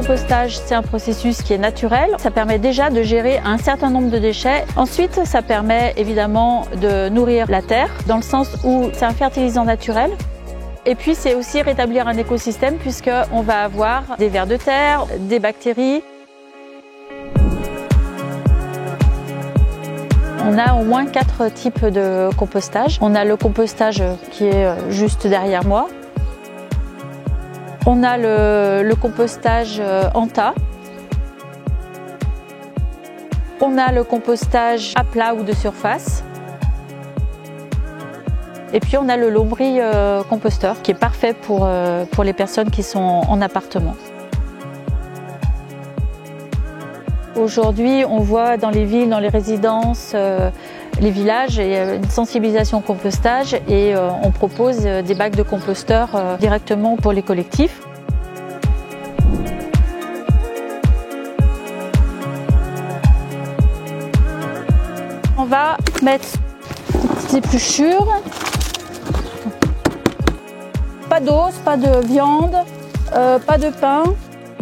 compostage, c'est un processus qui est naturel. Ça permet déjà de gérer un certain nombre de déchets. Ensuite, ça permet évidemment de nourrir la terre, dans le sens où c'est un fertilisant naturel. Et puis, c'est aussi rétablir un écosystème puisqu'on va avoir des vers de terre, des bactéries. On a au moins 4 types de compostage. On a le compostage qui est juste derrière moi. On a le compostage en tas. On a le compostage à plat ou de surface. Et puis on a le lombricomposteur qui est parfait pour les personnes qui sont en appartement. Aujourd'hui, on voit dans les villes, dans les résidences, les villages, il y a une sensibilisation au compostage et on propose des bacs de composteurs directement pour les collectifs. On va mettre une petite épluchure. Pas d'os, pas de viande, pas de pain.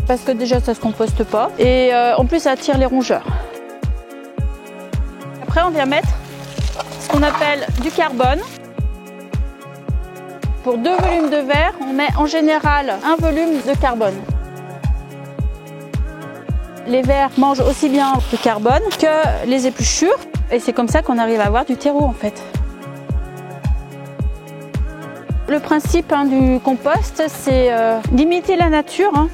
Parce que déjà ça se composte pas et en plus ça attire les rongeurs. Après on vient mettre ce qu'on appelle du carbone. Pour 2 volumes de verre, on met en général 1 volume de carbone. Les vers mangent aussi bien le carbone que les épluchures et c'est comme ça qu'on arrive à avoir du terreau en fait. Le principe du compost, c'est d'imiter la nature.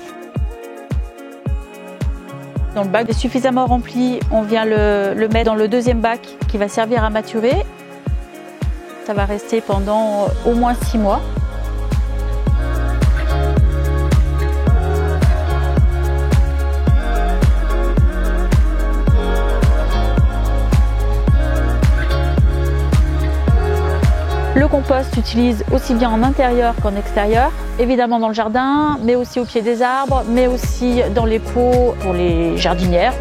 Dans le bac est suffisamment rempli, on vient le mettre dans le deuxième bac qui va servir à maturer. Ça va rester pendant au moins 6 mois. Le compost s'utilise aussi bien en intérieur qu'en extérieur, évidemment dans le jardin, mais aussi au pied des arbres, mais aussi dans les pots pour les jardinières.